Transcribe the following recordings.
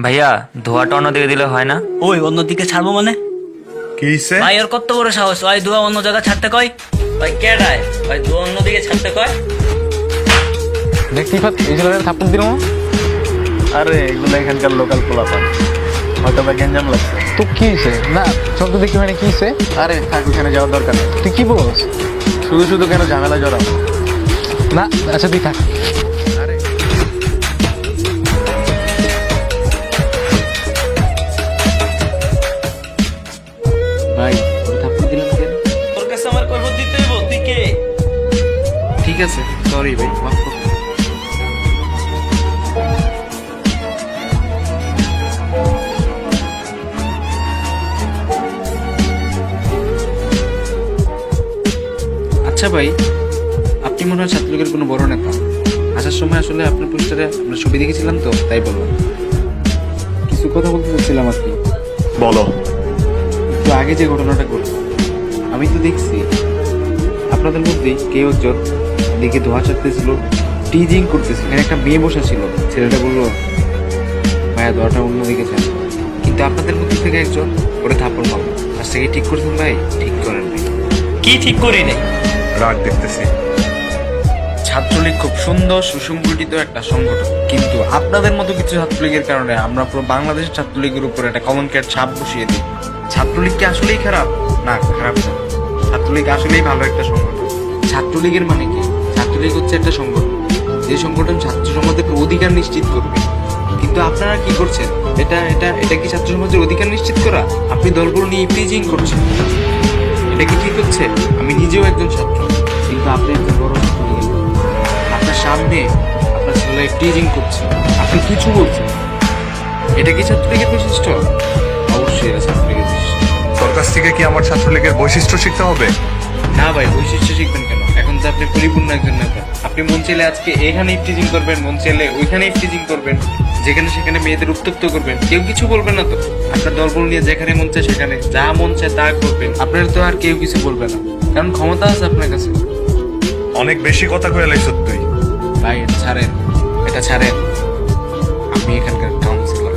ভাইয়া ধোয়াটা অন্যদিকে দিলে হয় না? ওই অন্যদিকে ছাড়বো মানে? কি হইছে? ভাই ওর কত বড় সাহস, ভাই ধোয়া অন্য জায়গায় ছাড়তে কয়? ভাই কেডায় ভাই ধোয়া অন্যদিকে ছাড়তে কয়? দেখ কি এই ছেলেটা থাপ্পড় দিল। আরে এগুলো এখানকার লোকাল পোলাপান, হয়তো বা গ্যাঞ্জাম লাগছে। তো কি হয়েছে? না শব্দ দেখি মানে কি হয়েছে? আরে থাক, ওখানে যাওয়ার দরকার নেই। তুই কি বলস? শুধু শুধু কেন ঝামেলা জড়াবো? না আচ্ছা তুই থাক। আরে ভাই থাপ্পড় দিলাম কেন? তোর কাছে আমার কৈফিয়ত দিতে হইব, তুই কে? ঠিক আছে সরি ভাই, মাফ কর। আচ্ছা ভাই, আপনি মনে হয় ছাত্রলীগের কোনো বড় নেতা। আসার সময় আসলে আপনার পোস্টারে আমরা ছবি দেখেছিলাম, তো তাই বললাম। কিছু কথা বলতে চাচ্ছিলাম আর কি। বলো। একটু আগে যে ঘটনাটা ঘটল, আমি তো দেখছি আপনাদের মধ্যেই কেউ একজন দিকে ধোয়া চাটতেছিল, টিজিং করতেছিল। এখানে একটা মেয়ে বসা ছিল, ছেলেটা বললো ভাইয়া ধোয়াটা অন্যদিকে চান, কিন্তু আপনাদের মধ্যে থেকে একজন ওরে থাপ্পড় মারল। আজ থেকে ঠিক করছেন ভাই? ঠিক করেন ভাই। কি ঠিক করি নাই? রাগ দেখতেছি। ছাত্রলীগ খুব সুন্দর সুসংগঠিত একটা সংগঠন, কিন্তু আপনাদের মতো কিছু ছাত্রলীগের কারণে আমরা পুরো বাংলাদেশের ছাত্রলীগের উপর একটা কলঙ্কের ছাপ বসিয়ে দিই। ছাত্রলীগ কি আসলেই খারাপ? না, খারাপ না। ছাত্রলীগ আসলেই ভালো একটা সংগঠন। ছাত্রলীগের মানে কি? ছাত্রলীগ হচ্ছে একটা সংগঠন, যে সংগঠন ছাত্র সমাজের অধিকার নিশ্চিত করবে। কিন্তু আপনারা কি করছেন? এটা এটা এটা কি ছাত্র সমাজের অধিকার নিশ্চিত করা? আপনি দলগুলো নিয়ে প্রিজিং করছেন, এটা কি ঠিক হচ্ছে? আমি নিজেও একজন ছাত্র, কিন্তু আপনি একজন বড় ছাত্রলীগের লোক। আপনার সামনে আপনার ছেলে টিজিং করছে, আপনি কিছু বলছেন, এটা কি ছাত্রলীগের বৈশিষ্ট্য? অবশ্যই এটা ছাত্রলীগের বৈশিষ্ট্য। তোর কাছ থেকে কি আমার ছাত্রলীগের বৈশিষ্ট্য শিখতে হবে? না ভাই, বৈশিষ্ট্য শিখবেন কেন? এখন তো আপনি পরিপূর্ণ একজন নেতা। আপনি মন চাইলে আজকে এখানে ইফটিজিং করবেন, মন চাইলে ওইখানে ইফটিজিং করবেন, যেখানে সেখানে মেয়েদের উত্তক্ত করবেন, কেউ কিছু বলবে না তো। আপনার দলবল নিয়ে যেখানে মন চায় সেখানে যা মন চায় তা করবেন, আপনার তো আর কেউ কিছু বলবে না, কারণ ক্ষমতা আছে আপনার কাছে। অনেক বেশি কথা কয়ে লাইছ তুই। ভাই এটা ছাড়েন, এটা ছাড়েন। আমি এখানকার কাউন্সিলর,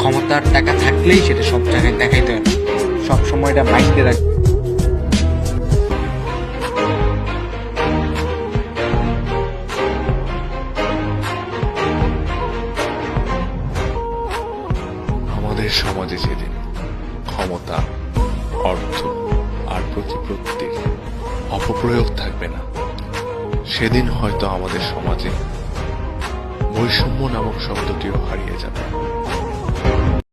ক্ষমতার টাকা থাকলেই সেটা সব জায়গায় দেখাইতে হয় না, সব সময় এটা মাইন্ডে রাখবে। আমাদের সমাজে যেদিন ক্ষমতা, অর্থ আর প্রতিপত্তির অপপ্রয়োগ থাকবে না, সেদিন হয়তো আমাদের সমাজে বৈষম্য নামক শব্দটিও হারিয়ে যাবে।